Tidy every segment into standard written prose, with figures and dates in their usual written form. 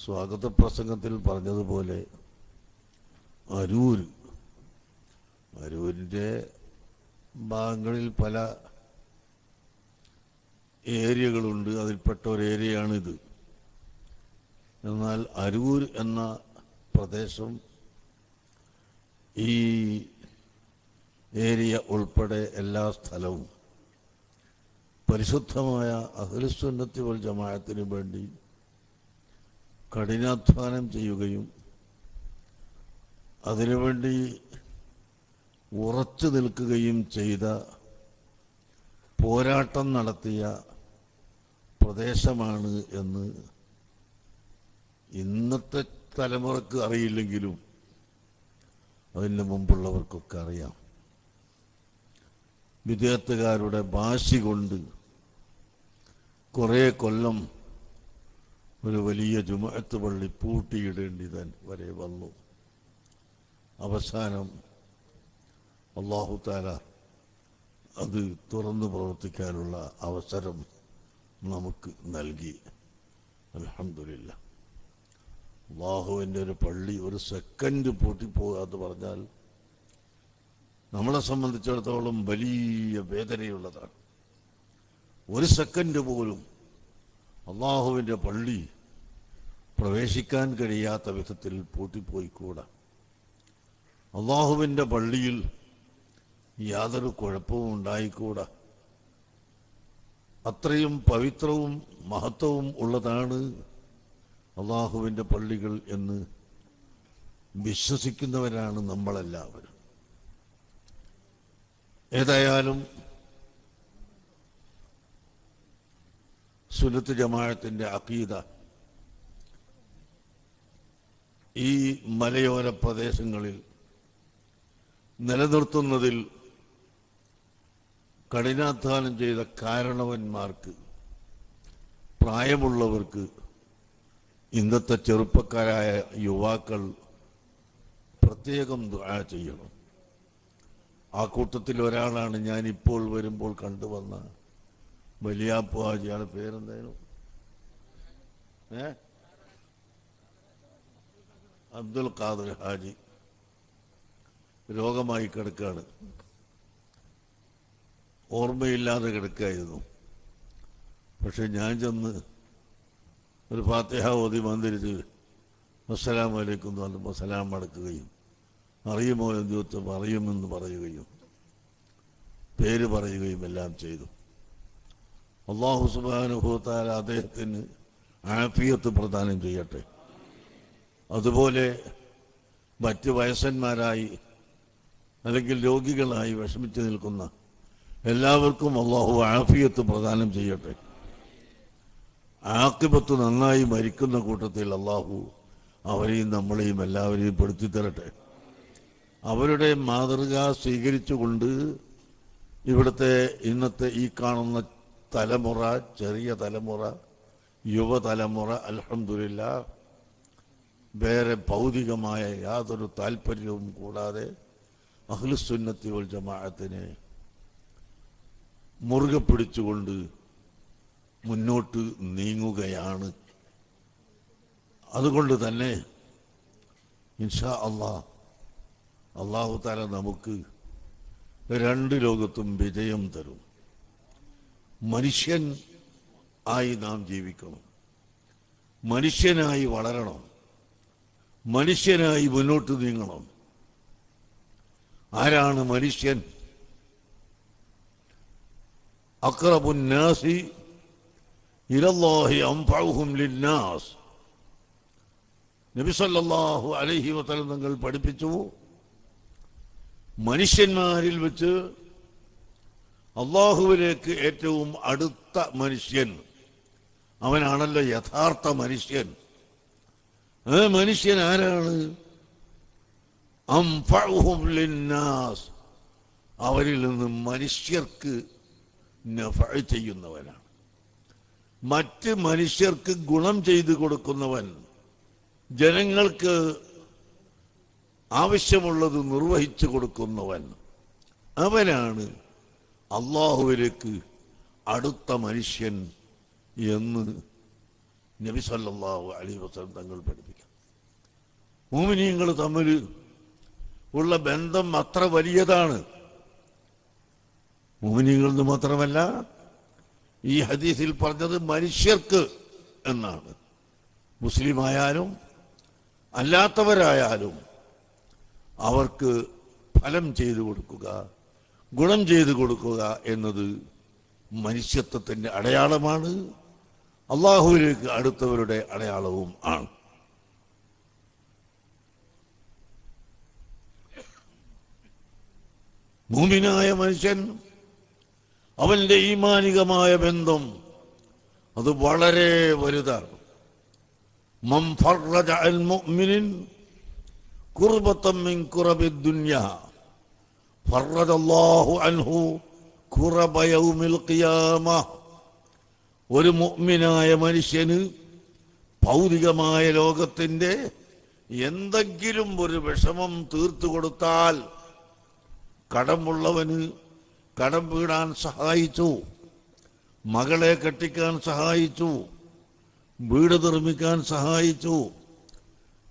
സ്വാഗത പ്രസംഗത്തിൽ പറഞ്ഞതുപോലെ അരൂരിൻ്റെ ഭാഗങ്ങളിൽ പല ഏരിയകളുണ്ട്. അതിൽപ്പെട്ട ഒരു ഏരിയയാണിത്. എന്നാൽ അരൂർ എന്ന പ്രദേശം ഈ ഏരിയ ഉൾപ്പെടെ എല്ലാ സ്ഥലവും പരിശുദ്ധമായ അഹ്ലുസുന്നത്തി വൽ ജമാഅത്തിന് വേണ്ടി കഠിനാധ്വാനം ചെയ്യുകയും അതിനുവേണ്ടി ഉറച്ചു നിൽക്കുകയും ചെയ്ത, പോരാട്ടം നടത്തിയ പ്രദേശമാണ് എന്ന് ഇന്നത്തെ തലമുറക്ക് അറിയില്ലെങ്കിലും അതിന് മുമ്പുള്ളവർക്കൊക്കെ അറിയാം. വിദേഹത്തുകാരുടെ വാശി കൊണ്ട് കുറേ കൊല്ലം ഒരു വലിയ ജുമുഅത്ത് പള്ളി പൂട്ടിയിടേണ്ടി വരെ വന്നു. അവസാനം അല്ലാഹു തആല അത് തുറന്നു പ്രവർത്തിക്കാനുള്ള അവസരം നമുക്ക് നൽകി. അൽഹംദുലില്ലാഹ്. അല്ലാഹുവിൻ്റെ ഒരു പള്ളി ഒരു സെക്കൻഡ് പൂട്ടിപ്പോകുക എന്ന് പറഞ്ഞാൽ നമ്മളെ സംബന്ധിച്ചിടത്തോളം വലിയ വേദനയുള്ളതാണ്. ഒരു സെക്കൻഡ് പോലും അല്ലാഹുവിൻ്റെ പള്ളി പ്രവേശിക്കാൻ കഴിയാത്ത വിധത്തിൽ പൂട്ടിപ്പോയിക്കൂടാ. അല്ലാഹുവിൻ്റെ പള്ളിയിൽ യാതൊരു കുഴപ്പവും ഉണ്ടായിക്കൂടാ. അത്രയും പവിത്രവും മഹത്വവും ഉള്ളതാണ് അല്ലാഹുവിൻ്റെ പള്ളികൾ എന്ന് വിശ്വസിക്കുന്നവരാണ് നമ്മളെല്ലാവരും. ഏതായാലും സുന്നത്ത് ജമാഅത്തിന്റെ അഖീദ ഈ മലയോര പ്രദേശങ്ങളിൽ നിലനിർത്തുന്നതിൽ കഠിനാധ്വാനം ചെയ്ത കാരണവന്മാർക്ക്, പ്രായമുള്ളവർക്ക്, ഇന്നത്തെ ചെറുപ്പക്കാരായ യുവാക്കൾ പ്രത്യേകം ദുആ ചെയ്യണം. ആ കൂട്ടത്തിൽ ഒരാളാണ് ഞാൻ ഇപ്പോൾ വരുമ്പോൾ കണ്ടുവന്ന വലിയാപ്പു ഹാജി. ആളുടെ പേരെന്തായിരുന്നു? അബ്ദുൽ ഖാദർ ഹാജി. രോഗമായി കിടക്കുകയാണ്, ഓർമ്മയില്ലാതെ കിടക്കുകയായിരുന്നു. പക്ഷെ ഞാൻ ചെന്ന് ഒരു ഫാത്തിഹ ഓതി മന്ദിരിച്ച് അസ്സലാമു അലൈക്കും എന്ന് പറഞ്ഞപ്പോൾ സലാം മടക്കുകയും അറിയുമോ എന്ന് ചോദിച്ചപ്പോൾ അറിയുമെന്ന് പറയുകയും പേര് പറയുകയും എല്ലാം ചെയ്തു. അല്ലാഹു സുബ്ഹാനഹു വ തആല അദ്ദേഹത്തിന് ആഫിയത്ത് പ്രദാനം ചെയ്യട്ടെ. അതുപോലെ മറ്റ് വയസ്സന്മാരായി അല്ലെങ്കിൽ രോഗികളായി വിഷമിച്ചു നിൽക്കുന്ന എല്ലാവർക്കും അല്ലാഹു ആഫിയത്ത് പ്രദാനം ചെയ്യട്ടെ. ആഖിബത്ത് നന്നായി മരിക്കുന്ന കൂട്ടത്തിൽ അല്ലാഹു അവരെയും നമ്മളെയും എല്ലാവരെയും പെടുത്തി തരട്ടെ. അവരുടെ മാതൃക സ്വീകരിച്ചുകൊണ്ട് ഇവിടുത്തെ ഇന്നത്തെ ഈ കാണുന്ന തലമുറ, ചെറിയ തലമുറ, യുവതലമുറ അൽഹംദുലില്ലാഹ് വേറെ ഭൗതികമായ യാതൊരു താല്പര്യവും കൂടാതെ അഹ്ലുസുന്നത്തി വൽ ജമാഅത്തിനെ മുറുകെ പിടിച്ചുകൊണ്ട് മുന്നോട്ട് നീങ്ങുകയാണ്. അതുകൊണ്ട് തന്നെ ഇൻഷാ അല്ലാഹ് അല്ലാഹു തആല നമുക്ക് രണ്ട് ലോകത്തും വിജയം തരും. മനുഷ്യൻ ആയി നാം ജീവിക്കണം, മനുഷ്യനായി വളരണം, മനുഷ്യനായി മുന്നോട്ട് നീങ്ങണം. ആരാണ് മനുഷ്യൻ? അഖ്റബുൻ നാസി ഇലല്ലാഹി അൻഫഉഹും ലിന്നാസ്. നബി സല്ലല്ലാഹു അലൈഹി വസല്ലം തങ്ങൾ പഠിപ്പിച്ചു, മനുഷ്യന്മാരിൽ വെച്ച് അല്ലാഹുവിലേക്ക് ഏറ്റവും അടുത്ത മനുഷ്യൻ അവനാണല്ലോ യഥാർത്ഥ മനുഷ്യൻ. ആ മനുഷ്യൻ ആരാണ്? അൻഫഉഹും ലിന്നാസ്, അവരിൽ നിന്ന് മനുഷ്യർക്ക് നഫഅ ചെയ്യുന്നവനാണ്, മറ്റ് മനുഷ്യർക്ക് ഗുണം ചെയ്തു കൊടുക്കുന്നവൻ, ജനങ്ങൾക്ക് ആവശ്യമുള്ളത് നിർവഹിച്ചു കൊടുക്കുന്നവൻ. അവനാണ് അല്ലാഹുവിലേക്ക് അടുത്ത മനുഷ്യൻ എന്ന് നബി സല്ലല്ലാഹു അലൈഹി വസല്ലം തങ്ങൾ പഠിപ്പിക്കാം. മുഅ്മിനീങ്ങൾ തമ്മിൽ ഉള്ള ബന്ധം അത്ര വലിയതാണ്. മുഅ്മിനീങ്ങൾ എന്ന് മാത്രമല്ല, ഈ ഹദീസിൽ പറഞ്ഞത് മനുഷ്യർക്ക് എന്നാണ്. മുസ്ലിമായാലും അല്ലാത്തവരായാലും അവർക്ക് ഫലം ചെയ്തു കൊടുക്കുക, ഗുണം ചെയ്തു കൊടുക്കുക എന്നത് മനുഷ്യത്വത്തിന്റെ അടയാളമാണ്, അള്ളാഹുവിലേക്ക് അടുത്തവരുടെ അടയാളവും ആണ്. മുഅ്മിനായ മനുഷ്യൻ അവന്റെ ഈമാനികമായ ബന്ധം അത് വളരെ വലുതാണ്. മൻ ഫറജ അൽ മുഅ്മിനിൻ ഖുർബതൻ മിൻ ഖുറബിദ് ദുനിയ ഫറജ അല്ലാഹു അൻഹു ഖുറബ യൗമിൽ ഖിയാമ. ഒരു മുഅ്മിനായ മനുഷ്യന് ഭൗതികമായ ലോകത്തിന്റെ എന്തെങ്കിലും ഒരു വിഷമം തീർത്തു കൊടുത്താൽ, കടമുള്ളവന് കടം വീടാൻ സഹായിച്ചു, മകളെ കെട്ടിക്കാൻ സഹായിച്ചു, വീട് നിർമ്മിക്കാൻ സഹായിച്ചു,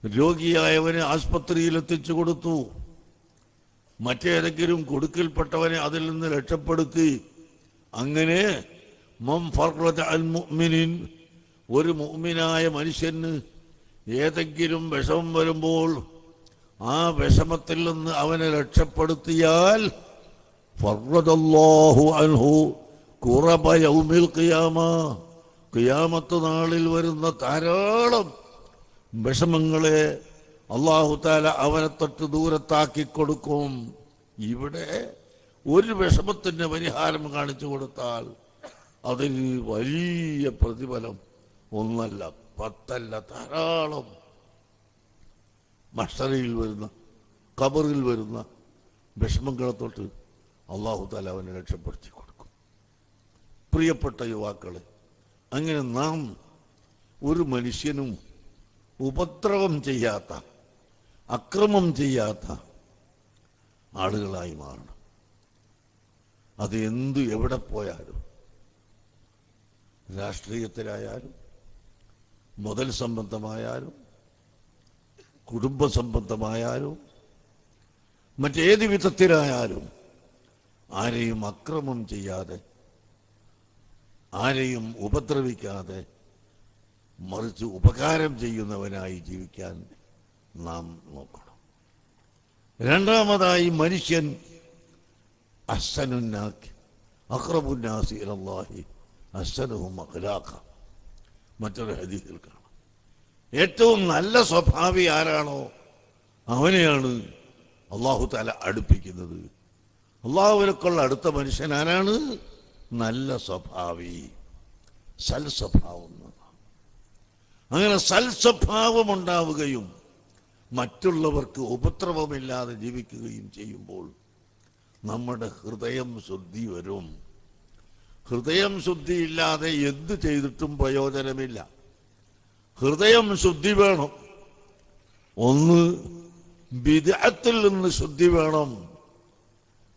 രോഗിയായവനെ ആസ്പത്രിയിൽ എത്തിച്ചു കൊടുത്തു, മറ്റേതെങ്കിലും കൊടുക്കിൽപ്പെട്ടവനെ അതിൽ നിന്ന് രക്ഷപ്പെടുത്തി. അങ്ങനെ മൻ ഫറജ അൽ മുഅ്മിനിൻ, ഒരു മുഅ്മിനായ മനുഷ്യന് ഏതെങ്കിലും വിഷമം വരുമ്പോൾ ആ വിഷമത്തിൽ നിന്ന് അവനെ രക്ഷപ്പെടുത്തിയാൽ ഫറജല്ലാഹു അൻഹു ഖുറബ യൗമിൽ ഖിയാമ, ഖിയാമത്ത് നാളിൽ വരുന്ന ധാരാളം വിഷമങ്ങളെ അല്ലാഹു തആല അവനെ തൊട്ട് ദൂരത്താക്കി കൊടുക്കും. ഇവിടെ ഒരു വിഷമത്തിന് പരിഹാരം കാണിച്ചു കൊടുത്താൽ അതിന് വലിയ പ്രതിഫലം ഒന്നല്ല, പത്തല്ല, ധാരാളം മഹ്ശറിൽ വരുന്ന, ഖബറിൽ വരുന്ന വിഷമങ്ങളെ തൊട്ട് അല്ലാഹു തആല അവനെ രക്ഷപ്പെടുത്തി കൊടുക്കും. പ്രിയപ്പെട്ട യുവാക്കളെ, അങ്ങനെ നാം ഒരു മനുഷ്യനും ഉപദ്രവം ചെയ്യാത്ത, അക്രമം ചെയ്യാത്ത ആളുകളായി മാറണം. അത് എവിടെ പോയാലും, രാഷ്ട്രീയത്തിലായാലും മുതൽ സംബന്ധമായാലും കുടുംബ സംബന്ധമായാലും മറ്റേത് വിധത്തിലായാലും ആരെയും അക്രമം ചെയ്യാതെ, ആരെയും ഉപദ്രവിക്കാതെ, മറിച്ച് ഉപകാരം ചെയ്യുന്നവനായി ജീവിക്കാൻ നാം നോക്കണം. രണ്ടാമതായി, മനുഷ്യൻ അഹ്സനുന്നാസ് അഖ്റബുന്നാസി ഇലല്ലാഹി അഹ്സനുഹും അഖ്ലാഖ. മറ്റൊരു ഹദീസിൽ കാണാം, ഏറ്റവും നല്ല സ്വഭാവി ആരാണോ അവനെയാണ് അല്ലാഹു തആല അടുപ്പിക്കുന്നത്. അല്ലാഹുവിനേക്കുള്ള അടുത്ത മനുഷ്യൻ ആരാണ്? നല്ല സ്വഭാവി, സൽസ്വഭാവം. അങ്ങനെ സൽസ്വഭാവം ഉണ്ടാവുകയും മറ്റുള്ളവർക്ക് ഉപദ്രവമില്ലാതെ ജീവിക്കുകയും ചെയ്യുമ്പോൾ നമ്മുടെ ഹൃദയം ശുദ്ധി വരും. ഹൃദയം ശുദ്ധിയില്ലാതെ എന്ത് ചെയ്തിട്ടും പ്രയോജനമില്ല. ഹൃദയം ശുദ്ധി വേണം. ഒന്ന്, ബിദ്അത്തിൽ നിന്ന് ശുദ്ധി വേണം.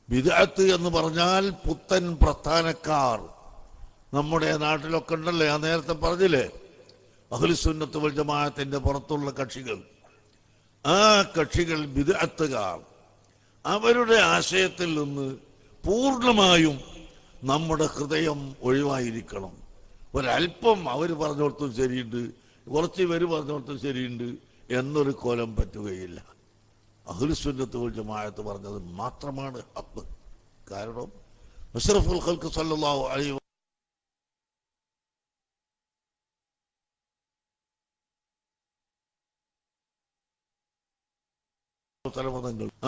ബിദ്അത്ത് എന്ന് പറഞ്ഞാൽ പുത്തൻ പ്രസ്ഥാനക്കാർ. നമ്മുടെ നാട്ടിലൊക്കെ ഉണ്ടല്ലേ, ഞാൻ നേരത്തെ പറഞ്ഞില്ലേ, അഹ്ലുസുന്നത്ത് വൽ ജമാഅത്തിന്റെ പുറത്തുള്ള കക്ഷികൾ. ആ കക്ഷികൾ ബിദ്അത്തുകാർ. അവരുടെ ആശയത്തിൽ നിന്ന് പൂർണ്ണമായും നമ്മുടെ ഹൃദയം ഒഴിവായിരിക്കണം. ഒരല്പം അവർ പറഞ്ഞോടത്തും ശരിയുണ്ട്, കുറച്ച് പേര് പറഞ്ഞോടത്തും ശരിയുണ്ട് എന്നൊരു കോലം പറ്റുകയില്ല. അഹ്ലുസുന്നത്ത് വൽ ജമാഅത്ത് പറഞ്ഞത് മാത്രമാണ് ഹഖ്. കാരണം അഷ്റഫുൽ ഖൽഖ് സല്ലല്ലാഹു അലൈഹി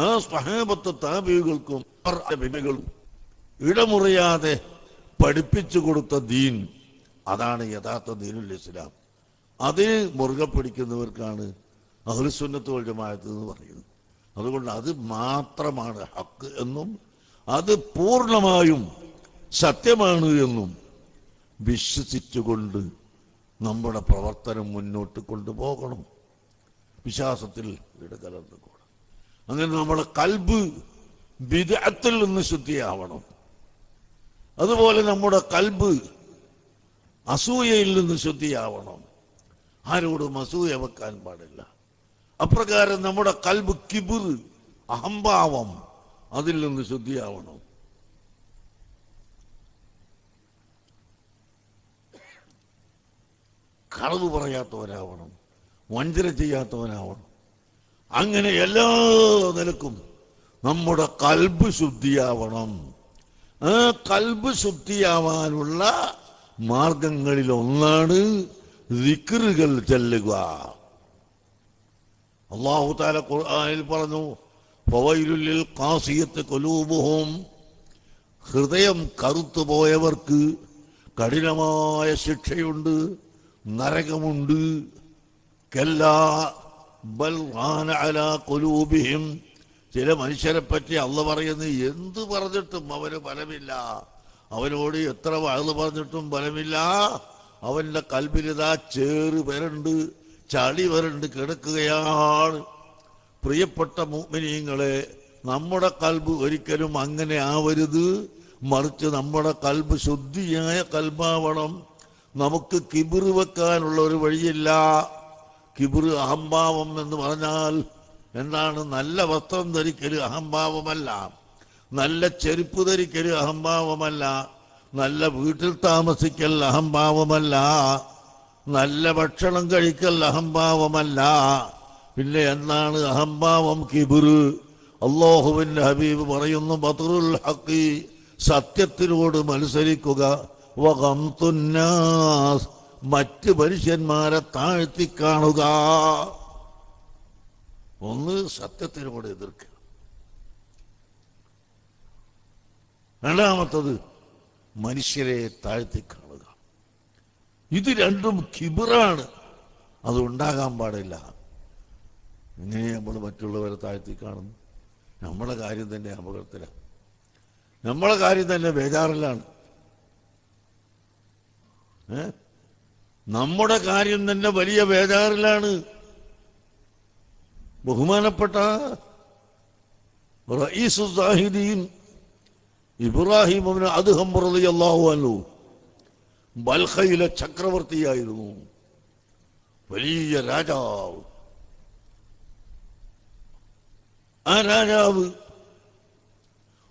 ആ സ്വഹാബത്ത് താബിഈകൾക്കും ഇടമുറിയാതെ പഠിപ്പിച്ചു കൊടുത്ത ദീൻ, അതാണ് യഥാർത്ഥ ദീനുൽ ഇസ്ലാം. അതിന് മുറുകെ പിടിക്കുന്നവർക്കാണ് അഹ്ലുസുന്നത്ത് വൽ ജമാഅത്ത് എന്ന് പറയുന്നത്. അതുകൊണ്ട് അത് മാത്രമാണ് ഹക്ക് എന്നും അത് പൂർണ്ണമായും സത്യമാണ് എന്നും വിശ്വസിച്ചുകൊണ്ട് നമ്മുടെ പ്രവർത്തനം മുന്നോട്ട് കൊണ്ടുപോകണം. വിശ്വാസത്തിൽ ഇടകലർന്നുകൂടാ. അങ്ങനെ നമ്മുടെ കൽബ് ബിദ്അത്തിൽ നിന്ന് ശുദ്ധിയാവണം. അതുപോലെ നമ്മുടെ കൽബ് അസൂയയിൽ നിന്ന് ശുദ്ധിയാവണം. ആരോടും അസൂയ വെക്കാൻ പാടില്ല. അപ്രകാരം നമ്മുടെ കൽബ് കിബിർ, അഹംഭാവം, അതിൽ നിന്ന് ശുദ്ധിയാവണം. കളവ് പറയാത്തവരാവണം, വഞ്ചന ചെയ്യാത്തവനാവണം. അങ്ങനെ എല്ലാ നിലക്കും നമ്മുടെ കൽബ് ശുദ്ധിയാവണം. ആ കൽബ് ശുദ്ധിയാവാനുള്ള മാർഗങ്ങളിൽ ഒന്നാണ് ദിക്റുകൾ ചൊല്ലുക. അല്ലാഹു തആല ഖുർആനിൽ പറഞ്ഞു, ഫവൈലുൽ ലിൽ ഖാസിയത്തി ഖുലൂബുഹും, ഹൃദയം കറുത്തുപോയവർക്ക് കഠിനമായ ശിക്ഷയുണ്ട്, നരകമുണ്ട്. കല്ലാ ബൽ റാന അലാ ഖുലൂബിഹിം, ചില മനുഷ്യരെ പറ്റി അള്ളാഹു പറയുന്നത് എന്ത് പറഞ്ഞിട്ടും അവന് ഫലമില്ല. അവനോട് എത്ര വഅദ് പറഞ്ഞിട്ടും ഫലമില്ല. അവന്റെ കൽബിലിതാ ചേറ് വരണ്ട്, ചളി വരണ്ട് കിടക്കുകയാണ്. പ്രിയപ്പെട്ട മുഅ്മിനീങ്ങളെ, നമ്മുടെ കൽബ് ഒരിക്കലും അങ്ങനെ ആവരുത്. മറിച്ച് നമ്മുടെ കൽബ് ശുദ്ധിയായ കൽബാവണം. നമുക്ക് കിബിർ വെക്കാനുള്ള ഒരു വഴിയില്ല. കിബിർ, അഹംഭാവം എന്ന് പറഞ്ഞാൽ എന്താണ്? നല്ല വസ്ത്രം ധരിക്കല് അഹംഭാവമല്ല, നല്ല ചെരുപ്പ് ധരിക്കല് അഹംഭാവമല്ല, നല്ല വീട്ടിൽ താമസിക്കൽ അഹംഭാവമല്ല, നല്ല ഭക്ഷണം കഴിക്കൽ അഹംഭാവമല്ല. പിന്നെ എന്താണ് അഹംഭാവം? കിബിർ. അല്ലാഹുവിന്റെ ഹബീബ് പറയുന്നു, ബത്റുൽ ഹഖി, സത്യത്തിനോട് മത്സരിക്കുക, വഗംതുന്നാസ്, മറ്റ് മനുഷ്യന്മാരെ താഴ്ത്തി കാണുക. ഒന്ന് സത്യത്തിനോട് എതിർക്കുക, രണ്ടാമത്തത് മനുഷ്യരെ താഴ്ത്തി കാണുക. ഇത് രണ്ടും കിബിറാണ്, അത് ഉണ്ടാകാൻ പാടില്ല. ഇങ്ങനെ നമ്മൾ മറ്റുള്ളവരെ താഴ്ത്തി കാണുന്നു. നമ്മളെ കാര്യം തന്നെ അപകടത്തിലാണ്, നമ്മളെ കാര്യം തന്നെ ബേജാറിലാണ്. നമ്മുടെ കാര്യം തന്നെ വലിയ ബേജാറിലാണ്. ബഹുമാനപ്പെട്ട റഈസു സാഹിദീൻ ഇബ്രാഹിം ഇബ്നു അദ്ഹം റളിയല്ലാഹു അൻഹു ബൽഖയിലെ ചക്രവർത്തിയായിരുന്നു, വലിയ രാജാവ്. ആ രാജാവ്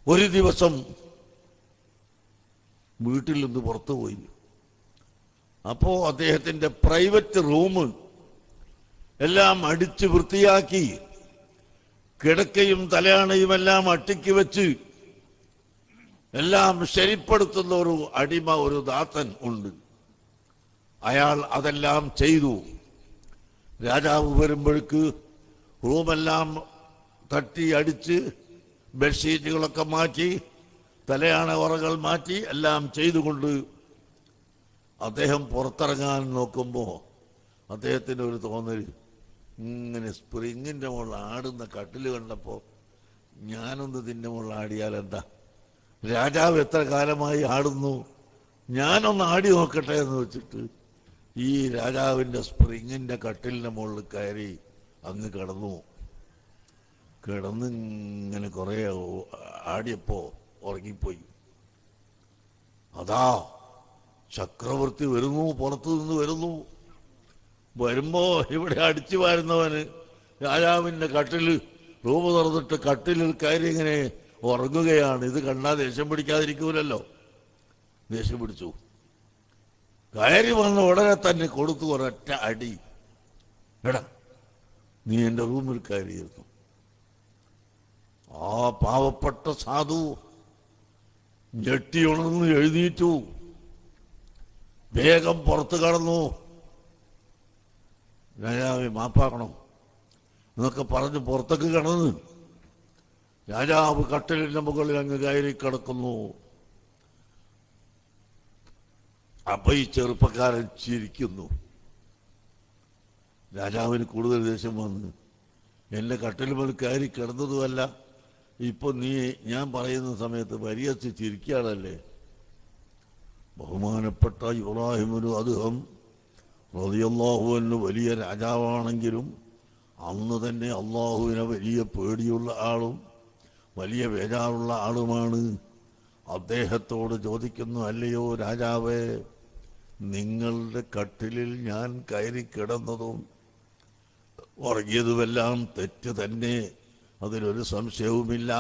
ഒരു ദിവസം വീട്ടിൽ നിന്ന് പുറത്തു പോയി. അപ്പോ അദ്ദേഹത്തിന്റെ പ്രൈവറ്റ് റൂം എല്ലാം അടിച്ച് വൃത്തിയാക്കി, കിടക്കയും തലയാണയും എല്ലാം അട്ടിക്ക് വെച്ച് എല്ലാം ശരിപ്പെടുത്തുന്ന ഒരു അടിമ, ഒരു ദാസൻ ഉണ്ട്. അയാൾ അതെല്ലാം ചെയ്തു. രാജാവ് വരുമ്പോഴേക്ക് റൂമെല്ലാം തട്ടി അടിച്ച് ബെഡ്ഷീറ്റുകളൊക്കെ മാറ്റി, തലയാണ ഉറകൾ മാറ്റി എല്ലാം ചെയ്തുകൊണ്ട് അദ്ദേഹം പുറത്തിറങ്ങാൻ നോക്കുമ്പോൾ അദ്ദേഹത്തിന് ഒരു തോന്നൽ, ഇങ്ങനെ സ്പ്രിങ്ങിന്റെ മുകളിൽ ആടുന്ന കട്ടില് കണ്ടപ്പോൾ ഞാനൊന്ന് ഇതിന്റെ മുകളിൽ ആടിയാൽ എന്താ? രാജാവ് എത്ര കാലമായി ആടുന്നു, ഞാനൊന്ന് ആടി നോക്കട്ടെ എന്ന് വെച്ചിട്ട് ഈ രാജാവിന്റെ സ്പ്രിങ്ങിന്റെ കട്ടിലിന്റെ മുകളിൽ കയറി അങ്ങ് കിടന്നിങ്ങനെ കുറെ ആടിയപ്പോ ഉറങ്ങിപ്പോയി. അതാ ചക്രവർത്തി വരുന്നു, പുറത്തു നിന്ന് വരുന്നു. വരുമ്പോ ഇവിടെ അടിച്ചു വാരുന്നവന് രാജാവിന്റെ കട്ടില് റൂം തുറന്നിട്ട് കട്ടിലിൽ കയറി ഇങ്ങനെ ഉറങ്ങുകയാണ്. ഇത് കണ്ടാൽ ദേഷ്യം പിടിക്കാതിരിക്കൂലല്ലോ. ദേഷ്യം പിടിച്ചു. കയറി വന്ന ഉടനെ തന്നെ കൊടുത്തു ഒരൊറ്റ അടി. എടാ, നീ എന്റെ റൂമിൽ കയറിയിരുന്നു. ആ പാവപ്പെട്ട സാധു ഞെട്ടിയുണർന്ന് എഴുന്നേറ്റു, വേഗം പുറത്തു കടന്നു. രാജാവെ മാപ്പാക്കണം എന്നൊക്കെ പറഞ്ഞ് പുറത്തേക്ക് കടന്ന് രാജാവ് കട്ടിലിന്റെ മുകളിൽ അങ്ങ് കയറി കിടക്കുന്നു. അപ്പൊ ഈ ചെറുപ്പക്കാരൻ ചിരിക്കുന്നു. രാജാവിന് കൂടുതൽ ദേഷ്യം വന്ന്, എന്റെ കട്ടിലുമേൽ കയറി കിടന്നതുമല്ല, ഇപ്പൊ നീ ഞാൻ പറയുന്ന സമയത്ത് പരിഹസിച്ച് ചിരിക്കുകയാണല്ലേ. ബഹുമാനപ്പെട്ട ഇബ്രാഹിം ഇബ്നു അദ്ഹം റളിയല്ലാഹു അൻഹു വലിയ രാജാവാണെങ്കിലും അന്ന് തന്നെ അള്ളാഹുവിനെ വലിയ പേടിയുള്ള ആളും വലിയ ബേജാറുള്ള ആളുമാണ്. അദ്ദേഹത്തോട് ചോദിക്കുന്നു, അല്ലയോ രാജാവേ, നിങ്ങളുടെ കട്ടിലിൽ ഞാൻ കയറി കിടന്നതും ഉറങ്ങിയതുമെല്ലാം തെറ്റ് തന്നെ, അതിലൊരു സംശയവുമില്ല.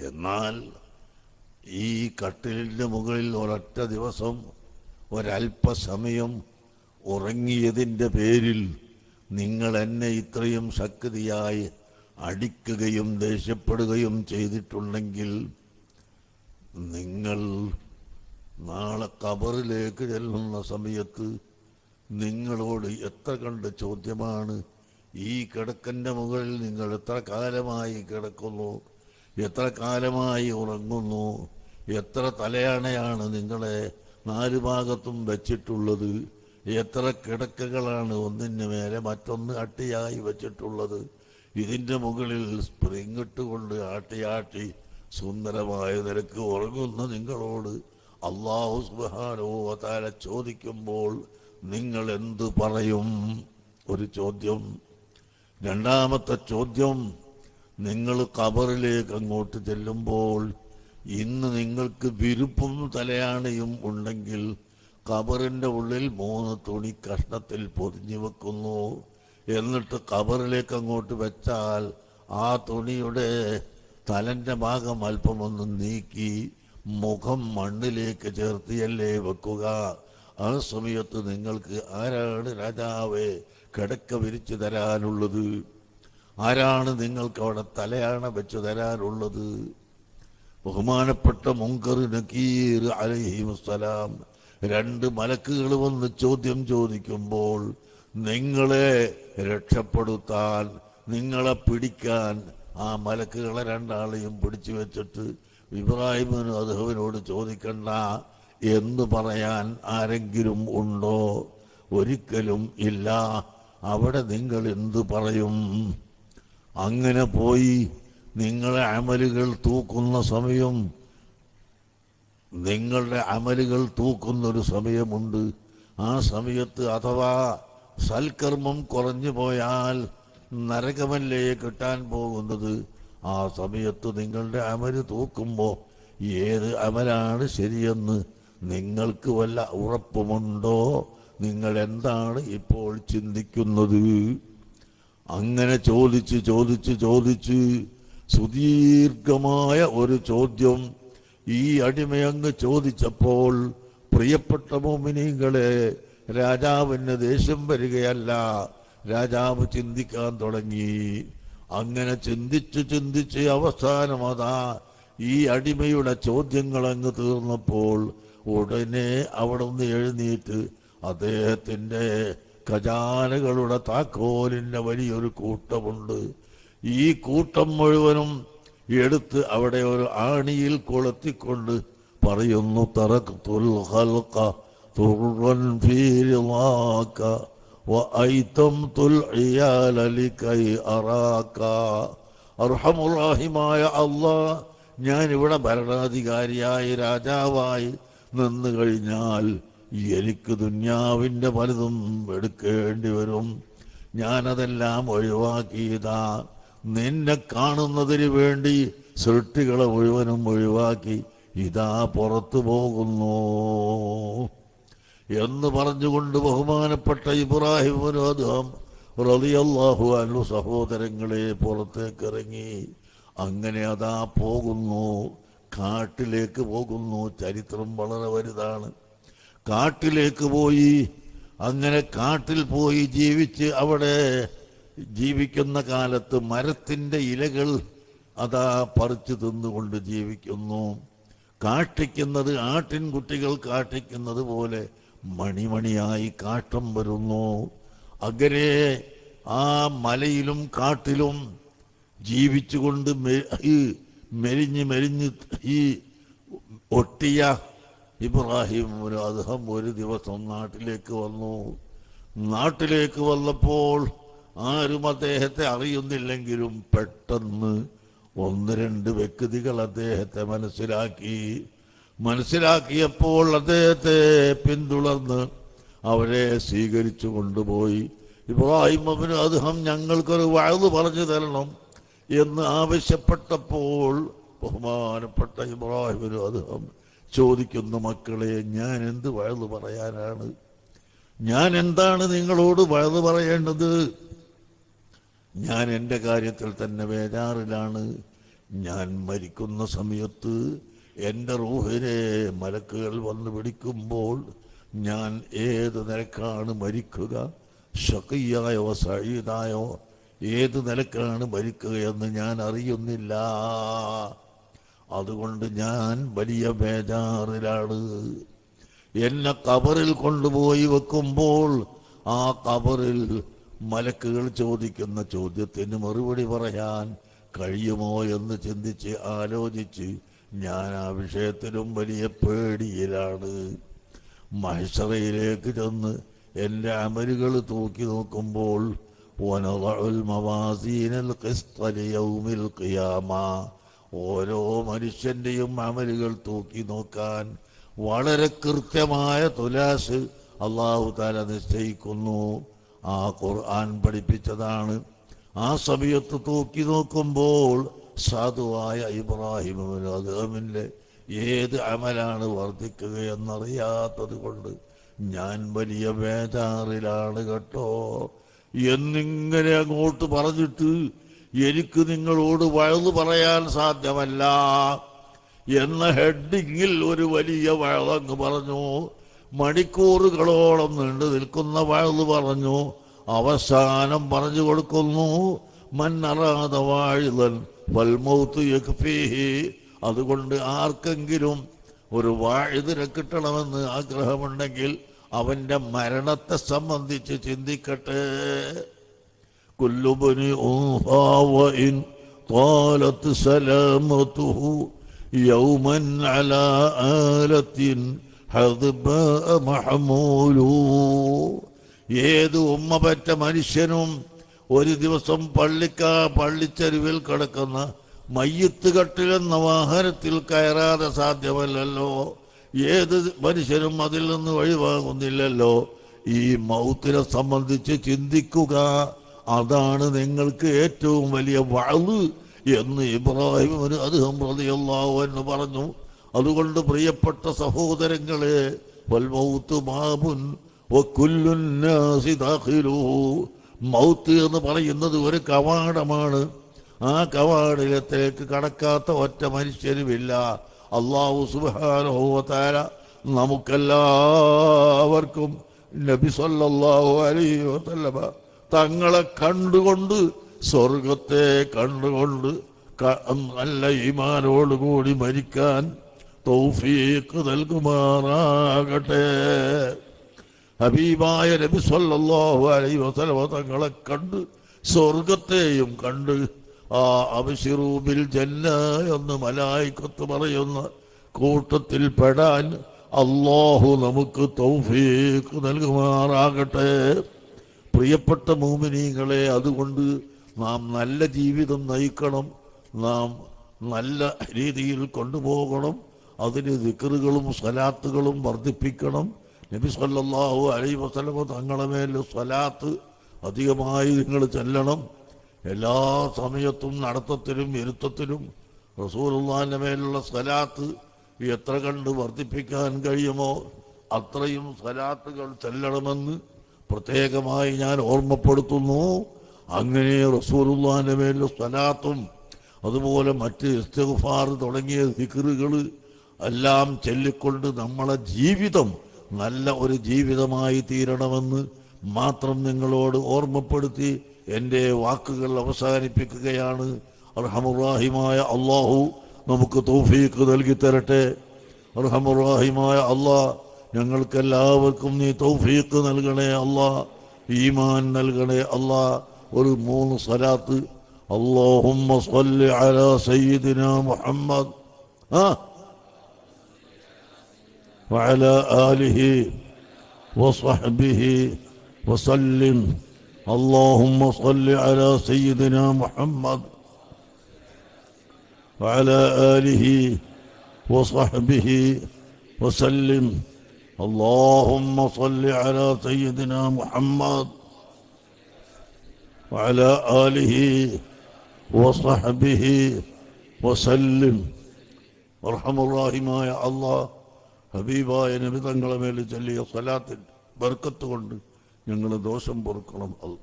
എന്നാൽ ഈ കട്ടിലിൻ്റെ മുകളിൽ ഒരൊറ്റ ദിവസം ഒരല്പസമയം ഉറങ്ങിയതിൻ്റെ പേരിൽ നിങ്ങൾ എന്നെ ഇത്രയും ശക്തിയായി അടിക്കുകയും ദേഷ്യപ്പെടുകയും ചെയ്തിട്ടുണ്ടെങ്കിൽ നിങ്ങൾ നാളെ ഖബറിലേക്ക് ചെല്ലുന്ന സമയത്ത് നിങ്ങളോട് എത്ര കണ്ട് ചോദ്യമാണ്. ഈ കിടക്കൻ്റെ മുകളിൽ നിങ്ങൾ എത്ര കാലമായി കിടക്കുന്നു, എത്ര കാലമായി ഉറങ്ങുന്നു, എത്ര തലയാണയാണ് നിങ്ങളെ നാല് ഭാഗത്തും വെച്ചിട്ടുള്ളത്, എത്ര കിടക്കകളാണ് ഒന്നിന് മേലെ മറ്റൊന്ന് അട്ടിയായി വെച്ചിട്ടുള്ളത്, ഇതിൻ്റെ മുകളിൽ സ്പ്രിങ് ഇട്ടുകൊണ്ട് ആട്ടി സുന്ദരമായ നിരക്ക് ഉറങ്ങുന്ന നിങ്ങളോട് അല്ലാഹു സുബ്ഹാനഹു വ തആല ചോദിക്കുമ്പോൾ നിങ്ങൾ എന്തു പറയും? ഒരു ചോദ്യം. രണ്ടാമത്തെ ചോദ്യം, നിങ്ങൾ ഖബറിലേക്ക് അങ്ങോട്ട് ചെല്ലുമ്പോൾ ഇന്ന് നിങ്ങൾക്ക് വിരുപ്പും തലയാണയും ഉണ്ടെങ്കിൽ ഖബറിൻ്റെ ഉള്ളിൽ 3 തുണി കഷ്ണത്തിൽ പൊതിഞ്ഞു വെക്കുന്നു. എന്നിട്ട് ഖബറിലേക്ക് അങ്ങോട്ട് വെച്ചാൽ ആ തുണിയുടെ തലൻ്റെ ഭാഗം അല്പമൊന്ന് നീക്കി മുഖം മണ്ണിലേക്ക് ചേർത്തിയല്ലേ വെക്കുക. ആ സമയത്ത് നിങ്ങൾക്ക് ആരാണ് രാജാവേ കിടക്ക വിരിച്ചു തരാനുള്ളത്? ആരാണ് നിങ്ങൾക്ക് അവിടെ തലയാണ വെച്ചു തരാനുള്ളത്? ബഹുമാനപ്പെട്ട മുൻകർ നക്കീർ അലൈഹിമുസ്സലാം 2 മലക്കുകൾ വന്ന് ചോദ്യം ചോദിക്കുമ്പോൾ നിങ്ങളെ രക്ഷപ്പെടുത്താൻ, നിങ്ങളെ പിടിക്കാൻ ആ മലക്കുകളെ 2 ആളെയും പിടിച്ചു വെച്ചിട്ട് ഇബ്രാഹിമിന് അദ്ഹമിനോട് ചോദിക്കണ്ട എന്ന് പറയാൻ ആരെങ്കിലും ഉണ്ടോ? ഒരിക്കലും ഇല്ല. അവിടെ നിങ്ങൾ എന്തു പറയും? അങ്ങനെ പോയി നിങ്ങളെ അമലുകൾ തൂക്കുന്ന സമയം, നിങ്ങളുടെ അമലുകൾ തൂക്കുന്നൊരു സമയമുണ്ട്. ആ സമയത്ത് അഥവാ സൽക്കർമ്മം കുറഞ്ഞു പോയാൽ നരകമല്ലേ കിട്ടാൻ പോകുന്നത്. ആ സമയത്ത് നിങ്ങളുടെ അമല് തൂക്കുമ്പോൾ ഏത് അമലാണ് ശരിയെന്ന് നിങ്ങൾക്ക് വല്ല ഉറപ്പുമുണ്ടോ? നിങ്ങൾ എന്താണ് ഇപ്പോൾ ചിന്തിക്കുന്നത്? അങ്ങനെ ചോദിച്ച് സുദീർഘമായ ഒരു ചോദ്യം ഈ അടിമയങ്ങ് ചോദിച്ചപ്പോൾ പ്രിയപ്പെട്ട മുഅ്മിനീങ്ങളെ, രാജാവിന് ദേഷ്യം വരികയല്ല, രാജാവ് ചിന്തിക്കാൻ തുടങ്ങി. അങ്ങനെ ചിന്തിച്ച് അവസാനം അതാ ഈ അടിമയുടെ ചോദ്യങ്ങൾ അങ്ങ് തീർന്നപ്പോൾ ഉടനെ അവിടെ നിന്ന് എഴുന്നേറ്റ് അദ്ദേഹത്തിൻ്റെ ഖജാനകളുടെ താക്കോലിൻ്റെ വലിയൊരു കൂട്ടമുണ്ട്. ഈ കൂട്ടം മുഴുവനും എടുത്ത് അവിടെ ഒരു ആണിയിൽ കൊളുത്തിക്കൊണ്ട് പറയുന്നു, തറക്തുൽ ഖൽഖ തുർറൻ ഫീ റിളാക വഅയ്തംതുൽ ഇയാല ലികൈ അറാക. അർഹമുർ റഹീമായ അല്ലാഹ്, ഞാൻ ഇവിടെ ഭരണാധികാരിയായി രാജാവായി നിന്ന് കഴിഞ്ഞാൽ എനിക്ക് ദുന്യാവിൻ്റെ പലതും എടുക്കേണ്ടി വരും. ഞാനതെല്ലാം ഒഴിവാക്കിയതാ. നിന്നെ കാണുന്നതിന് വേണ്ടി സൃഷ്ടികളെ മുഴുവനും ഒഴിവാക്കി ഇതാ പുറത്തു പോകുന്നു എന്ന് പറഞ്ഞുകൊണ്ട് ബഹുമാനപ്പെട്ട ഇബ്രാഹിം അദ്ഹം റളിയല്ലാഹു അൻഹു സഹോദരങ്ങളെ പുറത്തേക്ക് ഇറങ്ങി. അങ്ങനെ അതാ പോകുന്നു, കാട്ടിലേക്ക് പോകുന്നു. ചരിത്രം വളരെ വലുതാണ്. കാട്ടിലേക്ക് പോയി. അങ്ങനെ കാട്ടിൽ പോയി ജീവിച്ച് അവിടെ ജീവിക്കുന്ന കാലത്ത് മരത്തിൻ്റെ ഇലകൾ അതാ പറിച്ചു തിന്നുകൊണ്ട് ജീവിക്കുന്നു. കാട്ടിക്കുന്നത് ആട്ടിൻകുട്ടികൾ കാട്ടിക്കുന്നത് പോലെ മണിമണിയായി കാട്ടം വരുന്നു. അങ്ങനെ ആ മലയിലും കാട്ടിലും ജീവിച്ചുകൊണ്ട് മെലിഞ്ഞ് ഈ ഒട്ടിയ ഇബ്രാഹിം അദ്ഹം ഒരു ദിവസം നാട്ടിലേക്ക് വന്നു. നാട്ടിലേക്ക് വന്നപ്പോൾ ആരും അദ്ദേഹത്തെ അറിയുന്നില്ലെങ്കിലും പെട്ടെന്ന് 1-2 വ്യക്തികൾ അദ്ദേഹത്തെ മനസ്സിലാക്കിയപ്പോൾ അദ്ദേഹത്തെ പിന്തുടർന്ന് അവരെ സ്വീകരിച്ചു കൊണ്ടുപോയി. ഇബ്രാഹിം ഇബ്നു അദ്ഹം ഞങ്ങൾക്കൊരു വഅദ് പറഞ്ഞു തരണം എന്ന് ആവശ്യപ്പെട്ടപ്പോൾ ബഹുമാനപ്പെട്ട ഇബ്രാഹിം ഇബ്നു അദ്ഹം ചോദിക്കുന്ന മക്കളെ, ഞാൻ എന്ത് വഴുത് പറയാനാണ്? ഞാൻ എന്താണ് നിങ്ങളോട് വഴുത് പറയേണ്ടത്? ഞാൻ എൻ്റെ കാര്യത്തിൽ തന്നെ ബേജാറിലാണ്. ഞാൻ മരിക്കുന്ന സമയത്ത് എൻ്റെ റൂഹിനെ മലക്കുകൾ വന്ന് പിടിക്കുമ്പോൾ ഞാൻ ഏത് നിലക്കാണ് മരിക്കുക, ശഖിയായോ സഈദായോ, ഏത് നിലക്കാണ് മരിക്കുകയെന്ന് ഞാൻ അറിയുന്നില്ല. അതുകൊണ്ട് ഞാൻ വലിയ ബേജാറിലാണ്. എന്നെ ഖബറിൽ കൊണ്ടുപോയി വെക്കുമ്പോൾ ആ ഖബറിൽ മലക്കുകൾ ചോദിക്കുന്ന ചോദ്യത്തിന് മറുപടി പറയാൻ കഴിയുമോ എന്ന് ചിന്തിച്ച് ആലോചിച്ച് ഞാൻ ആ വിഷയത്തിലും വലിയ പേടിയിലാണ്. മഹ്ശറയിലേക്ക് ചെന്ന് എൻ്റെ അമലുകൾ തൂക്കി നോക്കുമ്പോൾ വനദഉൽ മവാസീനൽ ഖിസ്ത ലിയൗമിൽ ഖിയാമ, ഓരോ മനുഷ്യൻ്റെയും അമലുകൾ തൂക്കി നോക്കാൻ വളരെ കൃത്യമായ തുലാസ് അല്ലാഹു തആല നിശ്ചയിക്കുന്നു. ആ ഖുർആൻ പഠിപ്പിച്ചതാണ്. ആ സമയത്ത് തൂക്കി നോക്കുമ്പോൾ സാധുവായ ഇബ്രാഹിം അദ്ഹമിൻ്റെ ഏത് അമലാണ് വർദ്ധിക്കുകയെന്നറിയാത്തത് കൊണ്ട് ഞാൻ വലിയ ബേജാറിലാണ് കേട്ടോ എന്നിങ്ങനെ അങ്ങോട്ട് പറഞ്ഞിട്ട്, എനിക്ക് നിങ്ങളോട് വഴുത് പറയാൻ സാധ്യമല്ല എന്ന ഹെഡിങ്ങിൽ ഒരു വലിയ വഴുതങ്ങ് പറഞ്ഞു. മണിക്കൂറുകളോളം നീണ്ടു നിൽക്കുന്ന വഴുത് പറഞ്ഞു. അവസാനം പറഞ്ഞു കൊടുക്കുന്നു, മൻ അറാദ വാഇദൻ വൽ മൗതു യക്ഫീഹി. അതുകൊണ്ട് ആർക്കെങ്കിലും ഒരു വാഇദിനെ കിട്ടണമെന്ന് ആഗ്രഹമുണ്ടെങ്കിൽ അവന്റെ മരണത്തെ സംബന്ധിച്ച് ചിന്തിക്കട്ടെ. കുല്ലു ബനി ഉൻസാ വഇൻ ത്വാലത് സലാമതുഹു യൗമൻ അലാ ആലത്തിൻ ഹദ്ബാ മഹ്മൂലു. ഏത് ഉമ്മ പറ്റ മനുഷ്യനും ഒരു ദിവസം പള്ളിച്ചരുവിൽ കിടക്കുന്ന മയ്യത്ത് കട്ടിലെന്ന വാഹനത്തിൽ കയറാതെ സാധ്യമല്ലല്ലോ. ഏത് മനുഷ്യനും അതിൽ നിന്ന് ഒഴിവാകുന്നില്ലല്ലോ. ഈ മൗത്തിനെ സംബന്ധിച്ച് ചിന്തിക്കുക, അതാണ് നിങ്ങൾക്ക് ഏറ്റവും വലിയ വഅദ് എന്ന് ഇബ്രാഹിം അദ്ഹം റളിയല്ലാഹു അൻഹു പറഞ്ഞു. അതുകൊണ്ട് പ്രിയപ്പെട്ട സഹോദരങ്ങളെ, വൽ മൗതു ബാബുൻ വകുല്ലുൻ നാസി ദാഖിലുഹു. മൗത്ത് എന്ന് പറയുന്നത് ഒരു കവാടമാണ്. ആ കവാടത്തിലേക്ക് കടക്കാത്ത ഒറ്റ മനുഷ്യരുമില്ല. അല്ലാഹു സുബ്ഹാനഹു വ തആല നമുക്കെല്ലാവർക്കും നബി സല്ലല്ലാഹു അലൈഹി വസല്ലമ തങ്ങളെ കണ്ടുകൊണ്ട്, സ്വർഗത്തെ കണ്ടുകൊണ്ട് നല്ല ഈമാനോടുകൂടി മരിക്കാൻ തൗഫീഖ് നൽകുമാറാകട്ടെ. ഹബീബായ നബി സല്ലല്ലാഹു അലൈഹി വസല്ലമ തങ്ങളെ കണ്ട് സ്വർഗത്തെയും കണ്ട് ആ അബ്ശിറൂ ബിൽ ജന്ന എന്ന് മലായികത്ത് പറയുന്ന കൂട്ടത്തിൽ പെടാൻ അല്ലാഹു നമുക്ക് തൗഫീഖ് നൽകുമാറാകട്ടെ. പ്രിയപ്പെട്ട മുഅ്മിനീങ്ങളെ, അതുകൊണ്ട് നാം നല്ല ജീവിതം നയിക്കണം, നാം നല്ല രീതിയിൽ കൊണ്ടുപോകണം. അതിന് ദിക്റുകളും സ്വലാത്തുകളും വർദ്ധിപ്പിക്കണം. നബി സല്ലല്ലാഹു അലൈഹി വസല്ലമ തങ്ങളുടെ മേൽ സ്വലാത്ത് അധികമായി നിങ്ങൾ ചെല്ലണം. എല്ലാ സമയത്തും നടത്തത്തിലും ഇരുത്തത്തിലും റസൂലുള്ളാഹിന്റെ മേലുള്ള സ്വലാത്ത് എത്ര കണ്ട് വർദ്ധിപ്പിക്കാൻ കഴിയുമോ അത്രയും സ്വലാത്തുകൾ ചെല്ലണമെന്ന് പ്രത്യേകമായി ഞാൻ ഓർമ്മപ്പെടുത്തുന്നു. അങ്ങനെ റസൂലുള്ളാഹിന്റെ മേലുള്ള സ്വലാത്തും അതുപോലെ മറ്റ് ഇസ്തിഗ്ഫാർ തുടങ്ങിയ ദിക്റുകൾ എല്ലാം ചൊല്ലിക്കൊണ്ട് നമ്മളെ ജീവിതം നല്ല ഒരു ജീവിതമായി തീരണമെന്ന് മാത്രം നിങ്ങളോട് ഓർമ്മപ്പെടുത്തി എൻ്റെ വാക്കുകൾ അവസാനിപ്പിക്കുകയാണ്. അർഹമുർ-റഹീമായ അല്ലാഹു നമുക്ക് തൗഫീഖ് നൽകി തരട്ടെ. അർഹമുർ-റഹീമായ അല്ലാഹ് ഞങ്ങൾക്കെല്ലാവർക്കും നീ തൗഫീഖ് നൽകണേ അല്ലാഹ്, ഈമാൻ നൽകണേ അല്ലാഹ്. ഒരു 3 സ്വലാത്ത്. اللهم صل على سيدنا محمد وعلى آله وصحبه وسلم. اللهم صل على سيدنا محمد وعلى آله وصحبه وسلم. اللهم صل على سيدنا محمد وعلى آله وصحبه وسلم. അർഹമുർ-റഹീമായ അല്ലാഹ് ഹബീബായ നബി തങ്ങളെ മേൽ ചൊല്ലിയ സ്വലാത്തിന്റെ ബർക്കത്ത് കൊണ്ട് ഞങ്ങളെ ദോഷം പൊറുക്കണം അല്ലാ.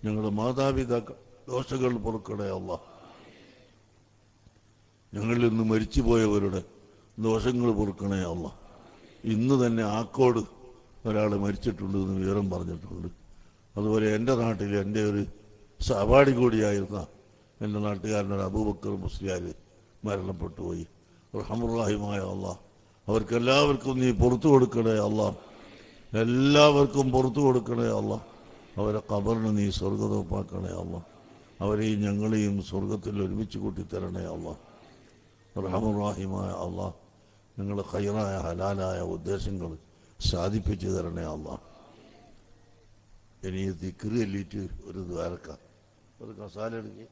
ഞങ്ങളുടെ മാതാപിതാക്കൾ ദോഷങ്ങൾ പൊറുക്കണേ അല്ലാ. ഞങ്ങളിൽ നിന്ന് മരിച്ചുപോയവരുടെ ദോഷങ്ങൾ പൊറുക്കണേ അല്ലാ. ഇന്ന് തന്നെ ആക്കോട് ഒരാൾ മരിച്ചിട്ടുണ്ട് എന്ന് വിവരം പറഞ്ഞിട്ടുണ്ട്. അതുപോലെ എൻ്റെ നാട്ടിൽ എൻ്റെ ഒരു സഹപാഠി കൂടിയായിരുന്ന എൻ്റെ നാട്ടുകാരനൊരു അബൂബക്കർ മുസ്ലിയാർ മരണപ്പെട്ടു പോയി. റഹ്മാനുറഹീമായ അല്ലാഹ് അവർക്കെല്ലാവർക്കും നീ പുറത്തു കൊടുക്കണേ അല്ലാഹ്. എല്ലാവർക്കും പുറത്തു കൊടുക്കണേ അല്ലാഹ്. അവരെ ഖബറിനെ നീ സ്വർഗ്ഗതോപ്പാക്കണേ അല്ലാഹ്. അവരെയും ഞങ്ങളെയും സ്വർഗത്തിൽ ഒരുമിച്ച് കൂട്ടിത്തരണേ അല്ലാഹ്. റഹ്മാനുറഹീമായ അല്ലാഹ് ഞങ്ങളുടെ ഖൈറായ ഹലാലായ ഉദ്ദേശങ്ങൾ സാധിപ്പിച്ചു തരണേ അല്ലാഹ്. ഇനി ദിക്റ് ചൊല്ലിയിട്ട് ഒരു ദ്വാരക്കാം. ഒരു കസാല എടുക്കുക.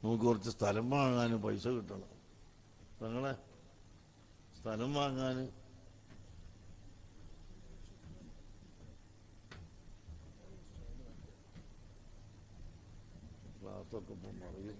നമുക്ക് കുറച്ച് സ്ഥലം വാങ്ങാൻ പൈസ കിട്ടണം. ഞങ്ങളെ സ്ഥലം വാങ്ങാൻ ക്ലാസ്സൊക്കെ ഇപ്പം പറയും.